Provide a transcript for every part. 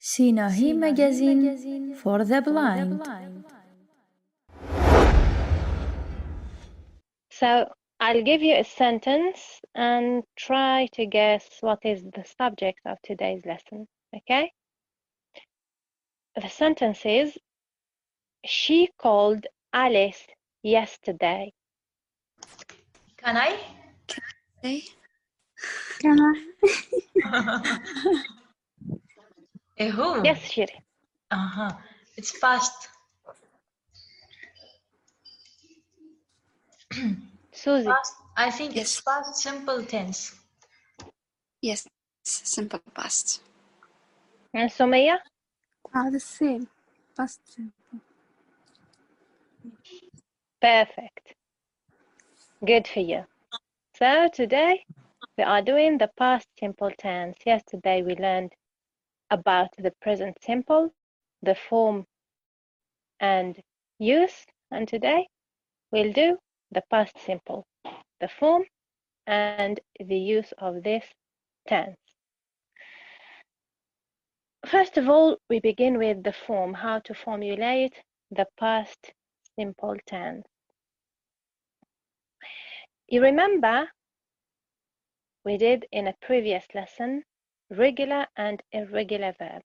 Sinahi magazine for the blind. So I'll give you a sentence and try to guess what is the subject of today's lesson, okay? The sentence is, she called Alice yesterday. Can I? Hey. Can I? Who? Yes, Shiri. It's past. Susie. Past. I think it's Yes. past simple tense. Yes, simple past. And Sumaya? The same. Past simple. Perfect. Good for you. So today we are doing the past simple tense. Yesterday we learned about the present simple, the form and use, and today we'll do the past simple, the form and the use of this tense. First of all, we begin with the form, how to formulate the past simple tense. You remember we did in a previous lesson regular and irregular verbs.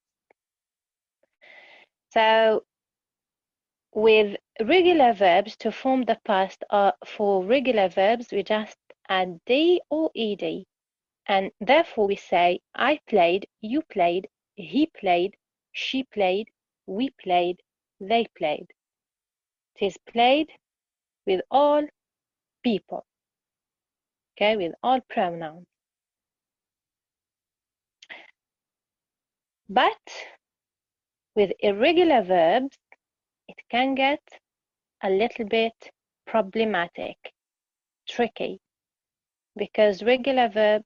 So with regular verbs, to form the past, for regular verbs we just add d or ed, and therefore we say I played, you played, he played, she played, we played, they played. It is played with all people, okay, with all pronouns. But with irregular verbs, it can get a little bit problematic, tricky, because irregular verbs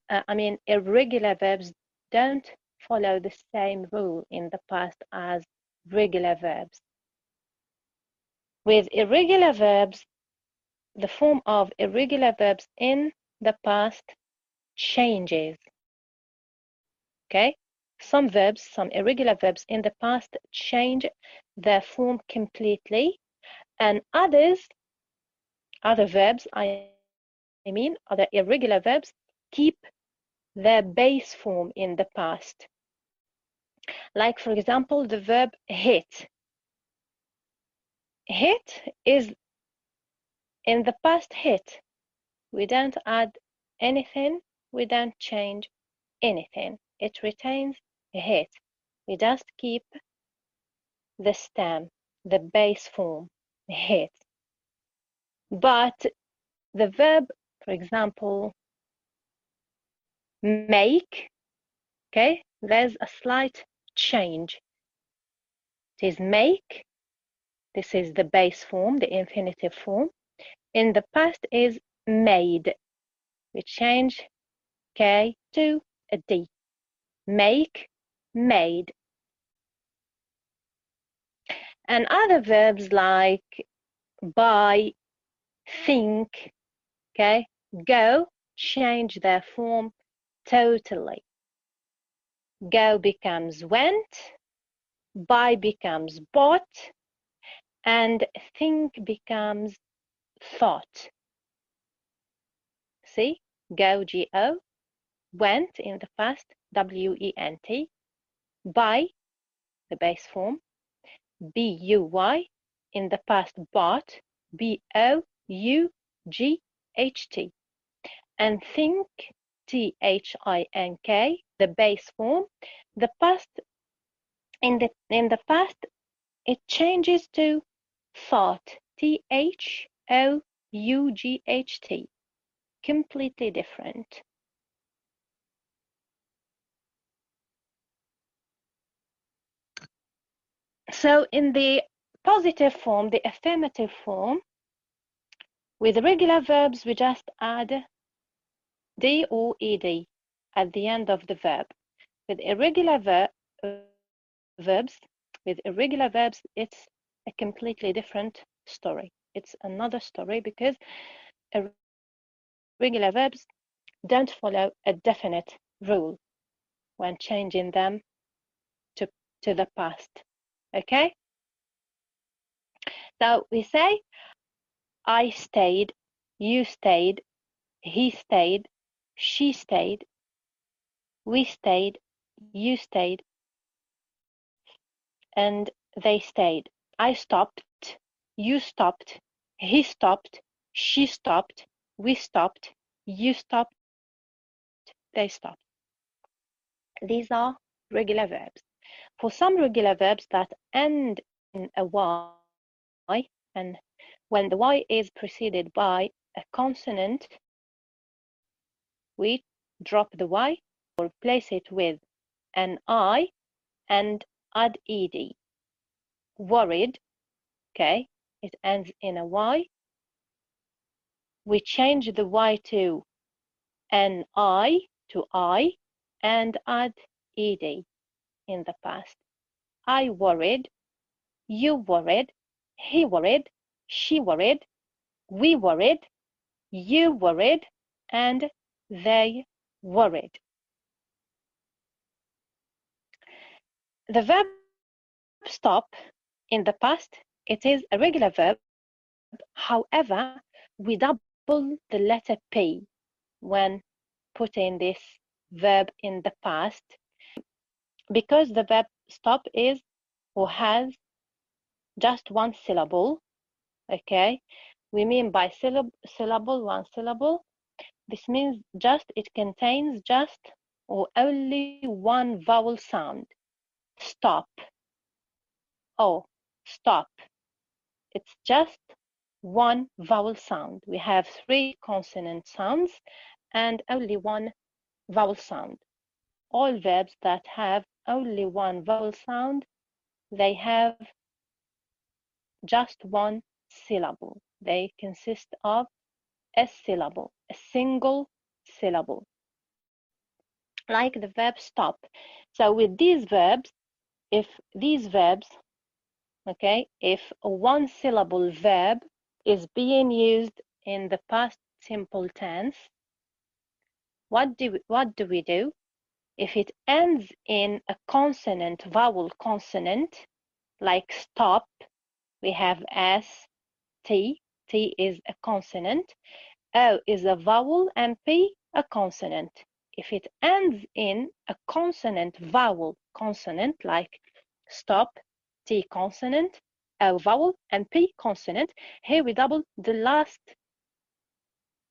don't follow the same rule in the past as regular verbs. With irregular verbs, the form of irregular verbs in the past changes. Okay? Some irregular verbs in the past change their form completely, and other irregular verbs keep their base form in the past. Like, for example, the verb hit. Hit is in the past hit. We don't add anything, we don't change anything. It retains hit. We just keep the stem, the base form, hit. But the verb, for example, make, okay, there's a slight change. It is make. This is the base form, the infinitive form. In the past is made. We change K to a D. Make, made. And other verbs like buy, think, okay, go, change their form totally. Go becomes went, buy becomes bought, and think becomes thought. See, go, G-O, went in the past, W-E-N-T, buy, the base form, B-U-Y, in the past, bought, B-O-U-G-H-T, and think, T-H-I-N-K, the base form, the past, in the past, it changes to thought, T-H-O-U-G-H-T, completely different. So in the positive form, the affirmative form, with regular verbs, we just add D or ED at the end of the verb. With irregular verbs, it's a completely different story. It's another story because irregular verbs don't follow a definite rule when changing them to to the past. Okay? So we say, I stayed, you stayed, he stayed, she stayed, we stayed, you stayed, and they stayed. I stopped, you stopped, he stopped, she stopped, we stopped, you stopped, they stopped. These are regular verbs. For some regular verbs that end in a Y, and when the Y is preceded by a consonant, we drop the Y or replace it with an I and add ed. Worried, okay, it ends in a Y. We change the Y to an I and add ed in the past. I worried, you worried, he worried, she worried, we worried, you worried, and they worried. The verb stop in the past, it is a regular verb. However, we double the letter P when putting this verb in the past, because the verb stop is or has just one syllable. Okay, we mean by syllable, one syllable. This means just it contains just or only one vowel sound. Stop. Oh, stop. It's just one vowel sound. We have 3 consonant sounds and only one vowel sound. All verbs that have only one vowel sound, they have just one syllable. They consist of a syllable, a single syllable, like the verb stop. So with these verbs, if a one syllable verb is being used in the past simple tense, what do we do? If it ends in a consonant, vowel consonant, like stop, we have S, T. T is a consonant, O is a vowel, and P a consonant. If it ends in a consonant, vowel consonant, like stop, T consonant, O vowel, and P consonant, here we double the last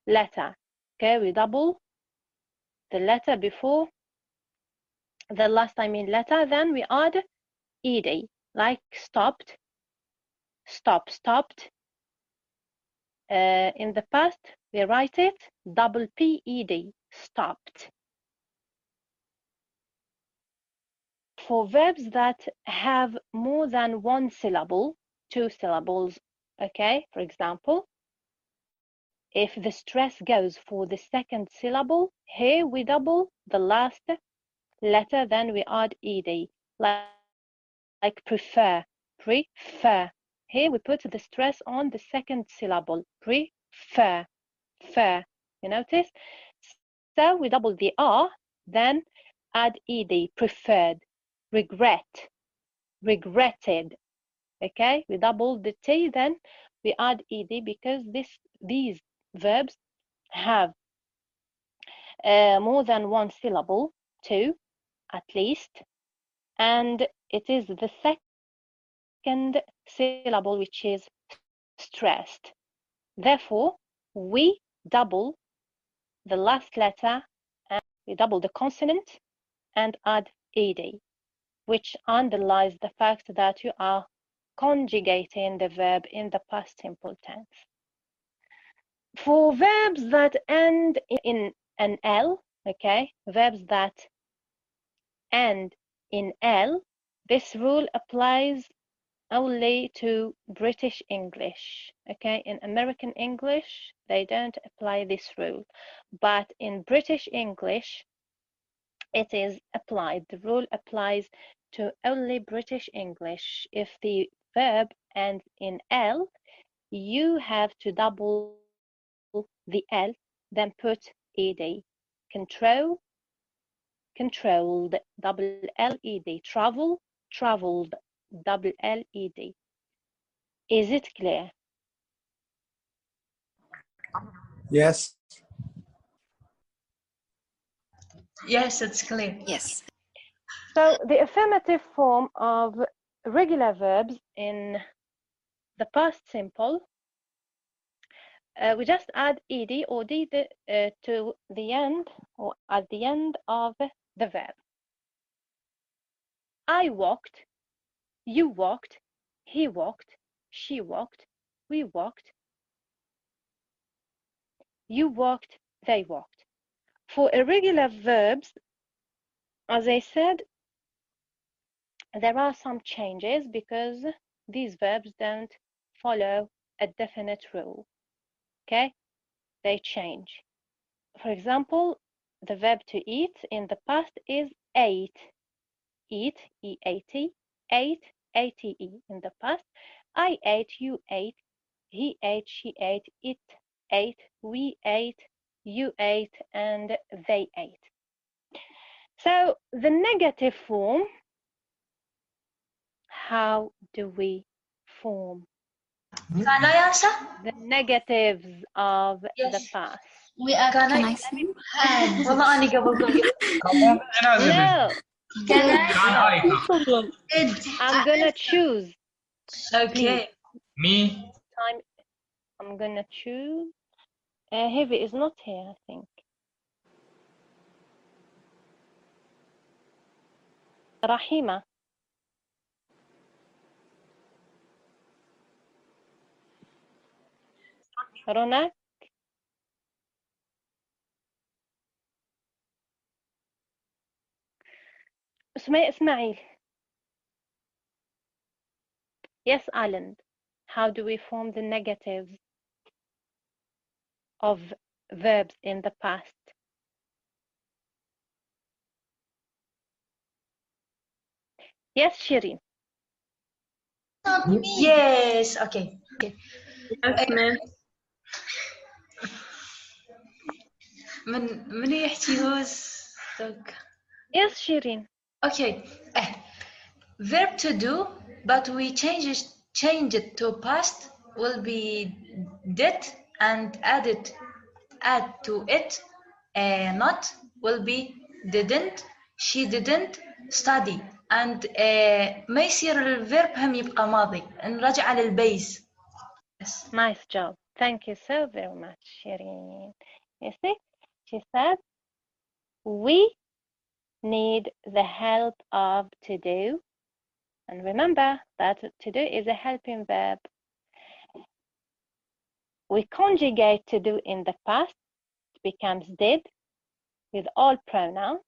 letter. Okay, we double the letter before the last letter, then we add ed, like stopped, stop, stopped. In the past, we write it double P-E-D, stopped. For verbs that have more than one syllable, 2 syllables, okay, for example, if the stress goes for the second syllable, here we double the last letter, then we add ed, like prefer, prefer. Here we put the stress on the second syllable, prefer, fair. You notice? So we double the R, then add ed, preferred, regret, regretted. Okay, we double the T, then we add ed because these verbs have more than one syllable, 2 at least, and it is the second syllable which is stressed. Therefore, we double the last letter and we double the consonant and add ed, which underlies the fact that you are conjugating the verb in the past simple tense. For verbs that end in an L, okay, verbs that end in L, this rule applies only to British English. Okay, in American English, they don't apply this rule. But in British English, it is applied. The rule applies to only British English. If the verb ends in L, you have to double the L, then put ed. Control, controlled, double L-E-D. Travel, traveled, double L-E-D. Is it clear? Yes. Yes, it's clear. Yes. So the affirmative form of regular verbs in the past simple, we just add ed or d to the end or at the end of the verb. I walked, you walked, he walked, she walked, we walked, you walked, they walked. For irregular verbs, as I said, there are some changes because these verbs don't follow a definite rule. Okay, they change. For example, the verb to eat in the past is ate. Eat, E-A-T, ate, A-T-E in the past. I ate, you ate, he ate, she ate, it ate, we ate, you ate, and they ate. So the negative form, how do we form Can I answer? the negatives of the Yes. past? Can Can I? I say? والله أنا قبل No, Can I? I'm gonna choose. Okay. Me? Time. I'm gonna choose. Heavy is not here, I think. Rahima. Rona. Ismail. Yes, Alan. How do we form the negatives of verbs in the past? Yes, Shirin. Yes. Okay. من يحكي هوز Yes, Shirin. Okay. Verb to do, but we change it to past will be did and add to it. Not will be didn't, she didn't study, and ما يصير الفيرب هم يبقى ماضي نرجع للبيز. Yes. Nice job. Thank you so very much, Shirin. You see, she said, we need the help of to do. And remember that to do is a helping verb. We conjugate to do in the past, it becomes did with all pronouns.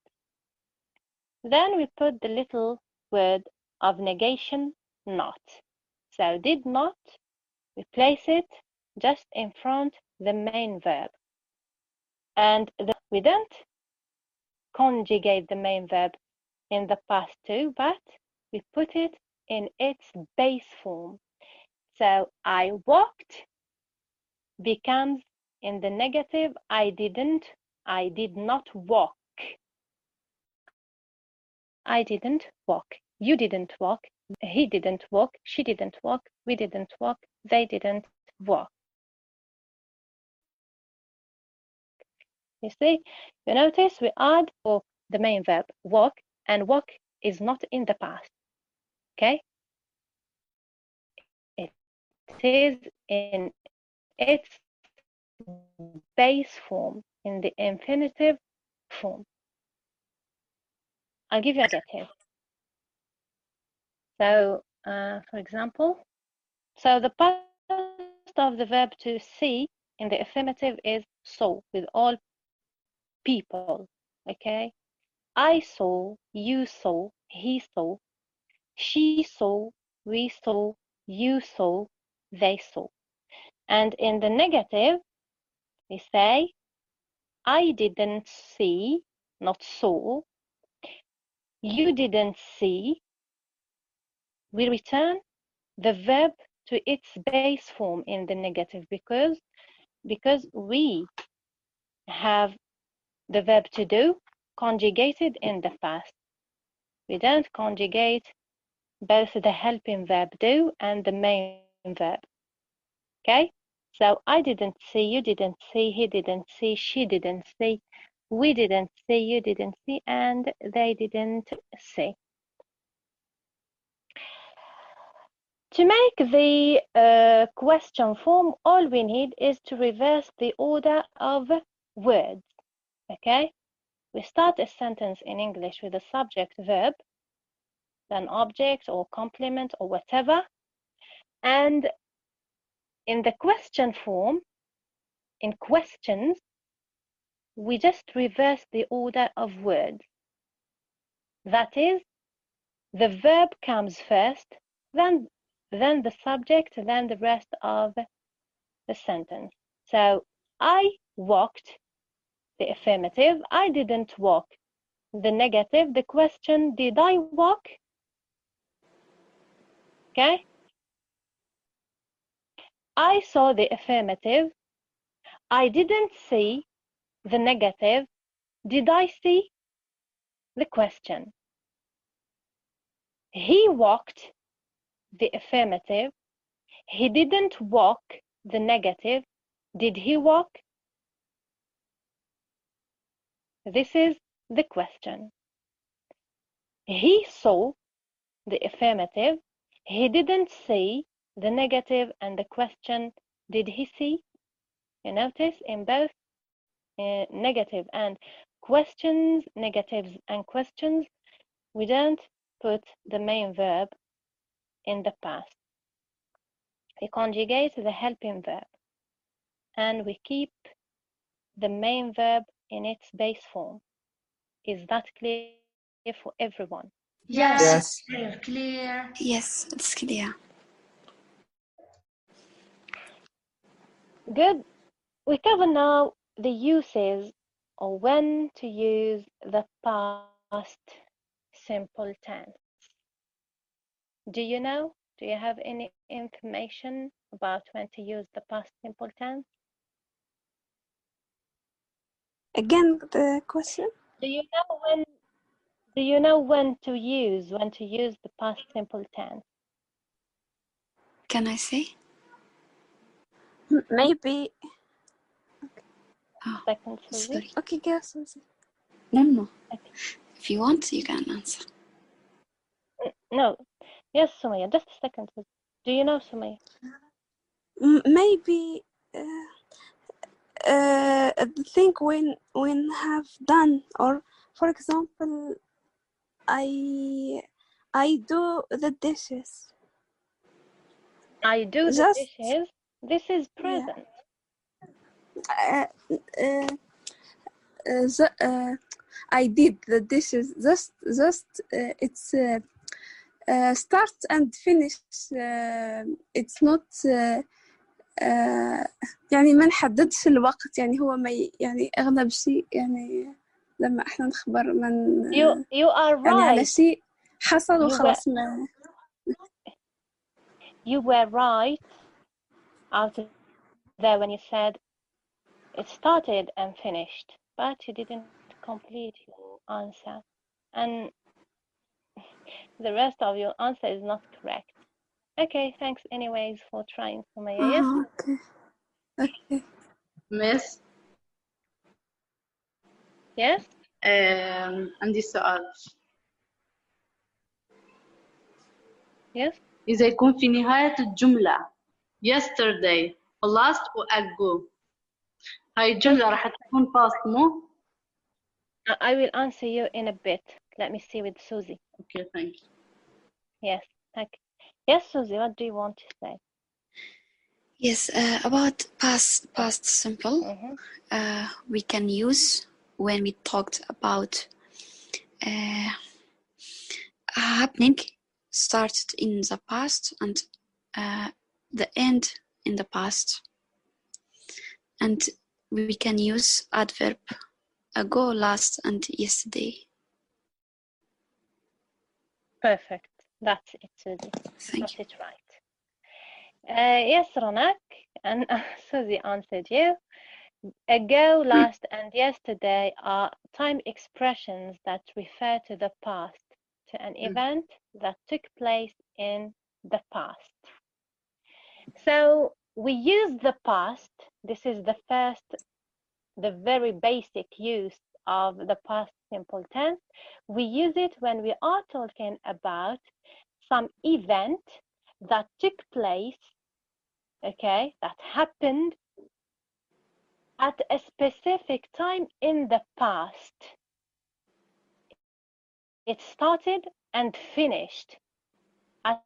Then we put the little word of negation, not. So did not, we place it just in front the main verb. And we don't conjugate the main verb in the past too, but we put it in its base form. So I walked becomes in the negative, I did not walk. I didn't walk. You didn't walk. He didn't walk. She didn't walk. We didn't walk. They didn't walk. You see, you notice we add for the main verb walk, and walk is not in the past. Okay? It is in its base form, in the infinitive form. I'll give you a negative. So, for example, so the past of the verb to see in the affirmative is saw with all people. Okay? I saw, you saw, he saw, she saw, we saw, you saw, they saw. And in the negative, we say, I didn't see, not saw. You didn't see. We return the verb to its base form in the negative because we have the verb to do conjugated in the past. We don't conjugate both the helping verb do and the main verb. Okay? So I didn't see, you didn't see, he didn't see, she didn't see, we didn't see, you didn't see, and they didn't see. To make the question form, all we need is to reverse the order of words. Okay? We start a sentence in English with a subject verb, then object or complement or whatever. And in the question form, in questions, we just reverse the order of words. That is, the verb comes first, then the subject, then the rest of the sentence. So I walked, the affirmative. I didn't walk, the negative. The question, did I walk? Okay. I saw, the affirmative. I didn't see, the negative. Did I see? The question. He walked, the affirmative. He didn't walk, the negative. Did he walk? This is the question. He saw, the affirmative. He didn't see, the negative, and the question, did he see? You notice in both negative and questions, negatives and questions, we don't put the main verb in the past. We conjugate the helping verb and we keep the main verb in its base form. Is that clear for everyone? Yes. Yes. Clear. Clear. Yes, it's clear. Good. We cover now the uses or when to use the past simple tense. Do you know? Do you have any information about when to use the past simple tense? Again, the question. Do you know when to use the past simple tense? Can I say? Maybe. Oh, Second, Suzy. sorry. Okay, guess. No. Okay. If you want, you can answer. No. Yes, Sumaya. Just a second. Suzy. Do you know, Sumaya? Maybe the thing when have done, or for example, I do the dishes. I do the Just dishes. This is present. I did the dishes. Just it's start and finish. It's not يعني ما نحددش الوقت، يعني هو ما يعني أغلب شيء يعني لما إحنا نخبر من You are right. يعني على شيء حصل وخلاص ما. You were right out there when you said it started and finished, but you didn't complete your answer. And the rest of your answer is not correct. Okay, thanks anyways for trying, Sumaya. Yes? Okay. مس Yes? عندي سؤال. Yes? إذا يكون في نهاية الجملة yesterday last و ago، هاي الجملة راح تكون past مو؟ I will answer you in a bit. Let me see with Suzy. Okay, thank you. Yes, thank you. Yes, Suzy, what do you want to say? Yes, about past simple, we can use when we talked about a happening started in the past and the end in the past. And we can use adverb ago, last, and yesterday. Perfect. That's it, Suzy. Thank Got you. it right. Yes, Ronak, and Suzy answered you. Ago, last, and yesterday are time expressions that refer to the past, to an event that took place in the past. So we use the past. This is the very basic use of the past simple tense. We use it when we are talking about some event that took place, okay, that happened at a specific time in the past. It started and finished at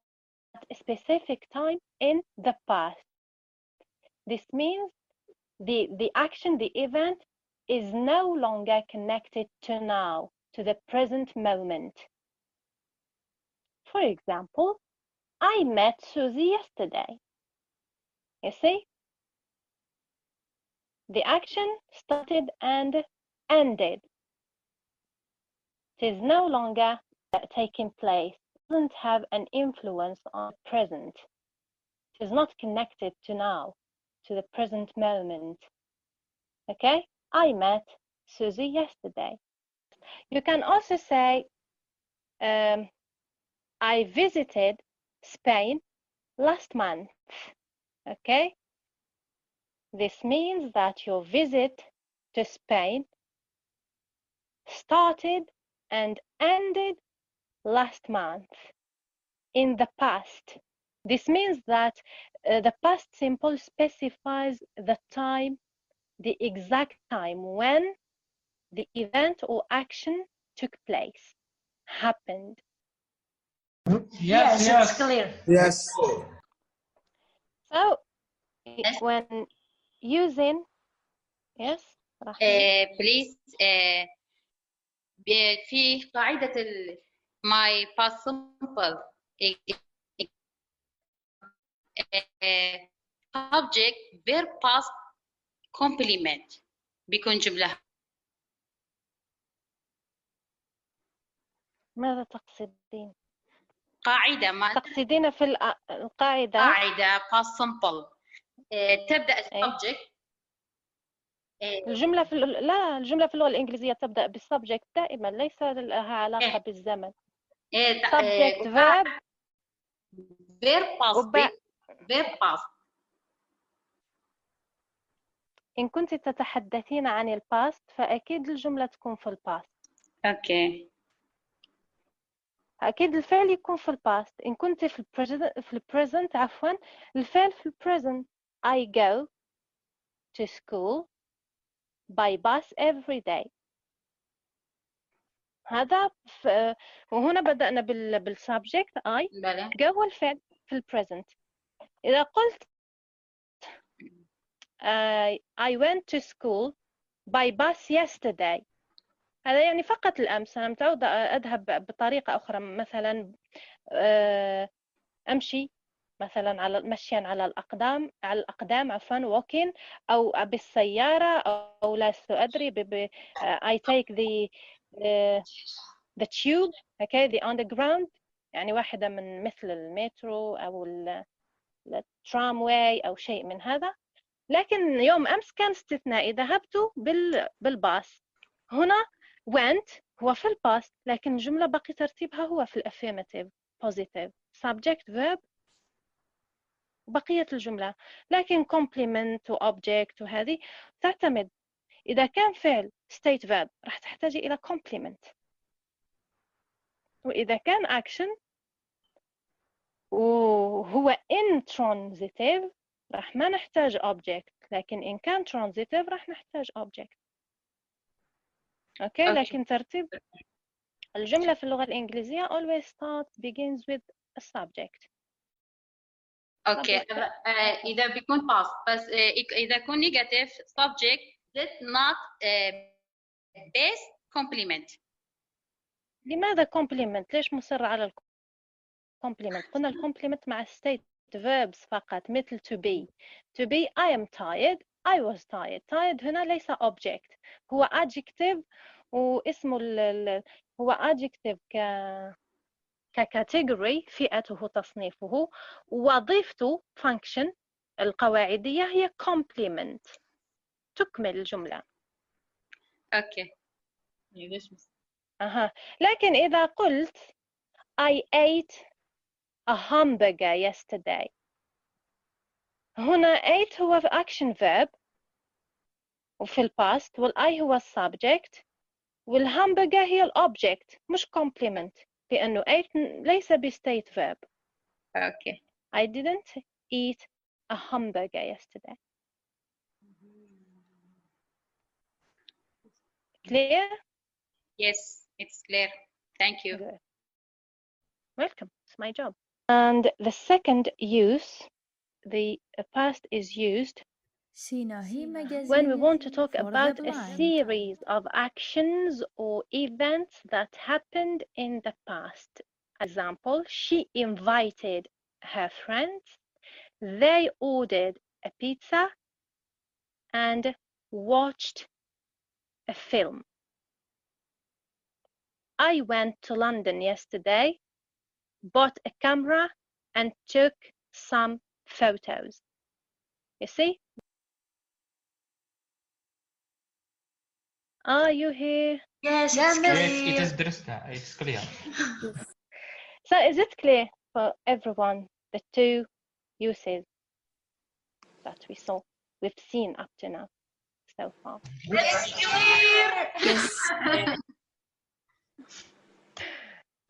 a specific time in the past. This means the action, the event is no longer connected to now, to the present moment. For example, I met Susie yesterday. You see? The action started and ended. It is no longer taking place. It doesn't have an influence on the present. It is not connected to now, to the present moment. Okay? I met Susie yesterday. You can also say, I visited Spain last month. Okay? This means that your visit to Spain started and ended last month, in the past. This means that the past simple specifies the time, the exact time when the event or action took place, happened. Yes, it's clear. Yes. So Yes. when using, yes, بليز في قاعدة my past simple subject verb past complement بيكون جملة. ماذا تقصدين؟ قاعدة ما تقصدين في القاعدة؟ قاعدة past simple تبدأ subject الجملة لا، الجملة في اللغة الإنجليزية تبدأ بالسبجكت دائما، ليس لها علاقة بالزمن. subject verb verb past. إن كنت تتحدثين عن الباست فأكيد الجملة تكون في الباست. اوكي. أكيد الفعل يكون في الباست. إن كنت في البريزنت عفوا، الفعل في البريزنت. I go to school by bus every day. هذا وهنا بدأنا بالسبجكت I go والفعل في البريزنت. إذا قلت I went to school by bus yesterday، هذا يعني فقط الأمس. أنا متعودة أذهب بطريقة أخرى، مثلا أمشي مثلا مشيا على الأقدام عفوا walking، أو بالسيارة، أو لست أدري I take the tube، okay, the underground، يعني واحدة من مثل المترو أو الترامواي أو شيء من هذا. لكن يوم أمس كان استثنائي، ذهبت بالباص. هنا went هو في الباست، لكن الجملة باقي ترتيبها هو في الأفيرماتيف positive subject verb وبقية الجملة. لكن complement و object وهذه تعتمد، إذا كان فعل state verb راح تحتاج إلى complement، وإذا كان action وهو intransitive راح ما نحتاج object، لكن إن كان transitive راح نحتاج object. أوكي. لكن ترتيب الجملة في اللغة الإنجليزية always begins with a subject. اوكي. إذا بيكون past بس إذا يكون negative subject did not base complement. لماذا complement؟ ليش مصر على complement؟ قلنا complement مع state verbs فقط، مثل to be. To be I am tired، I was tired. tired هنا ليس object، هو adjective، واسمه هو adjective كcategory، فئته تصنيفه، ووظيفته function القواعدية هي complement، تكمل الجملة. اوكي. لكن إذا قلت I ate a hamburger yesterday. هنا ate هو action verb وفي الباست والI هو السبجكت والهامبرجر هي الأوبجكت مش complement لأنه ate ليس بstate verb. Okay. I didn't eat a hamburger yesterday. Clear? Yes, it's clear. Thank you. Good. Welcome. It's my job. And the second use, the past is used Sinahi magazine when we want to talk for the about a blind. series of actions or events that happened in the past. Example, she invited her friends, they ordered a pizza and watched a film. I went to London yesterday, bought a camera and took some photos. You see? Are you here? Yes, Yes, it's clear. it is درستها. It's clear. So is it clear for everyone the two uses that we've seen up to now so far? It's clear. Yes.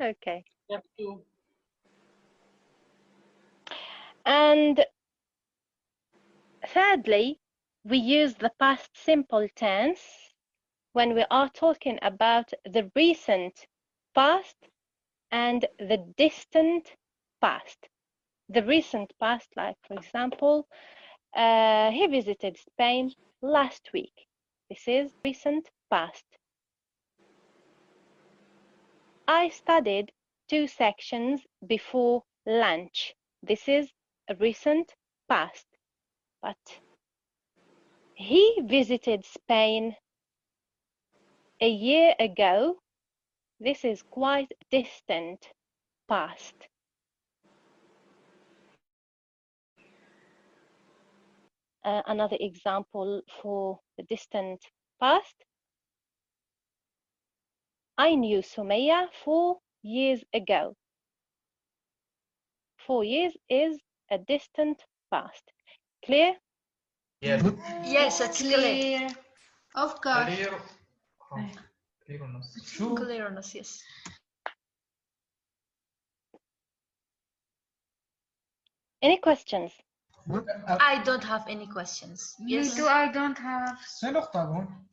Okay. Step 2. And thirdly, we use the past simple tense when we are talking about the recent past and the distant past. The recent past, like for example, he visited Spain last week. This is recent past. I studied 2 sections before lunch. This is a recent past. But he visited Spain a year ago. This is quite distant past. Another example for the distant past. I knew Sumaya 4 years ago. 4 years is a distant past. Clear? Yes. Yes, it's clear. Of course. Clear. Clearness. True. Clearness, yes. Any questions? I don't have any questions. Me Yes. too, I don't have.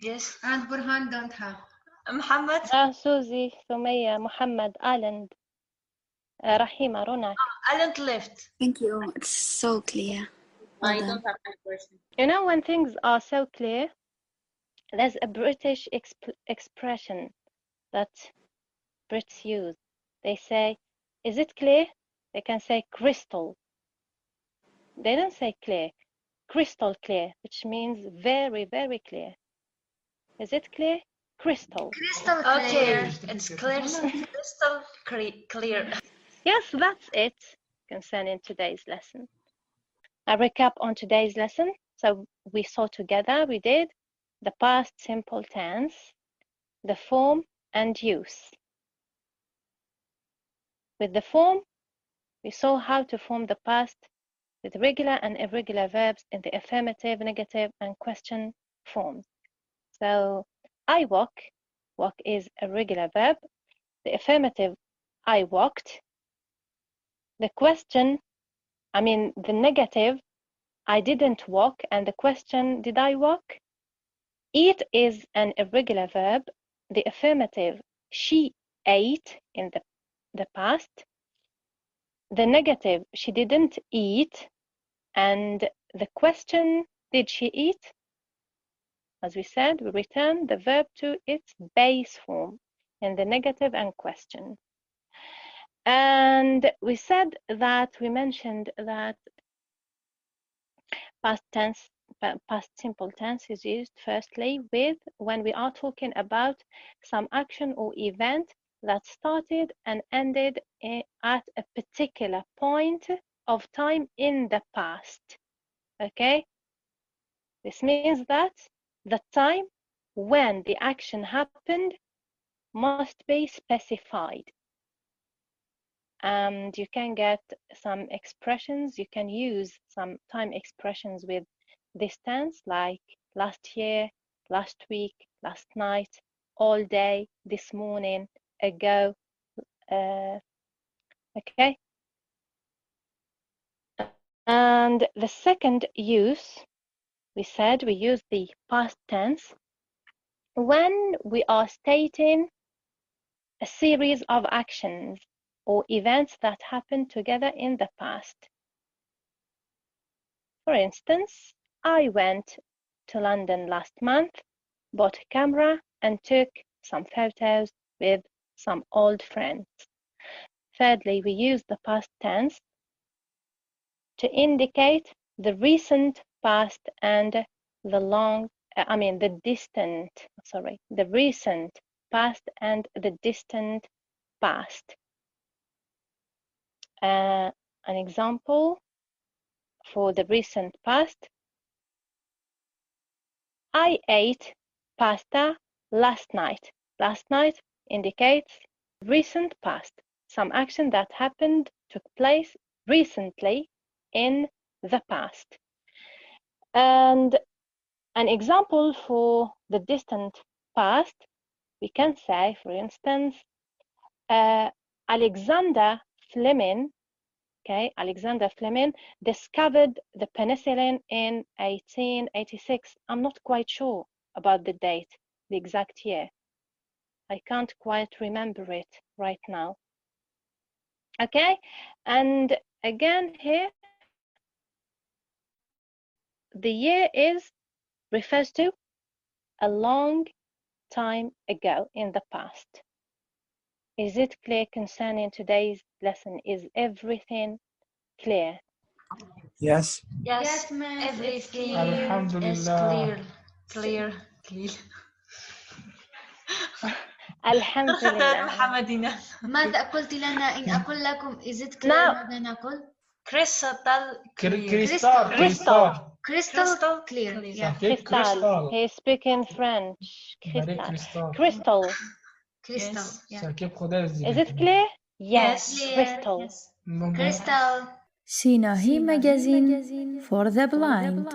Yes. And Burhan don't have. Muhammad? Suzy, Sumaya, Muhammad, Alan, Rahima, Ronak. Alan left. Thank you. It's so clear. Well I done. don't have any question. You know, when things are so clear, there's a British expression that Brits use. They say, is it clear? They can say crystal. They don't say clear. Crystal clear, which means very, very clear. Is it clear? Crystal. Crystal Okay, clear. it's clear. Crystal clear. Yes, that's it concerning today's lesson. A recap on today's lesson. So we saw together, we did the past simple tense, the form and use. With the form, we saw how to form the past with regular and irregular verbs in the affirmative, negative, and question forms. So I walk is a regular verb. The affirmative, I walked. The question, the negative, I didn't walk, and the question, did I walk? Eat is an irregular verb. The affirmative, she ate in the past. The negative, she didn't eat, and the question, did she eat? As we said, we return the verb to its base form in the negative and question. And we mentioned that past simple tense is used firstly when we are talking about some action or event that started and ended at a particular point of time in the past. Okay? This means that the time when the action happened must be specified. and you can get some expressions. You can use some time expressions with this tense, like last year, last week, last night, all day, this morning, ago. Okay. And the second use, we said we use the past tense when we are stating a series of actions or events that happened together in the past. For instance, I went to London last month, bought a camera, and took some photos with some old friends. Thirdly, we use the past tense to indicate the recent past and the recent past and the distant past. An example for the recent past: I ate pasta last night. Last night indicates recent past, some action that happened, took place recently in the past. And an example for the distant past, we can say, for instance, Alexander Fleming discovered the penicillin in 1886. I'm not quite sure about the date, the exact year. I can't quite remember it right now. Okay, and again here, the year refers to a long time ago in the past. Is it clear concerning today's lesson? Is everything clear? Yes. Yes, ma'am. everything It's is clear. clear. الحمد لله. محمدين. ماذا قلت لنا إن أقول لكم is it clear Now- ماذا نقول؟ Crystal clear. Crystal clear. Yeah. Crystal. He's speaking French. Crystal. Yes. Yeah. Is it clear? Yes. Crystal. Crystal. Sinahi Magazine for the Blind.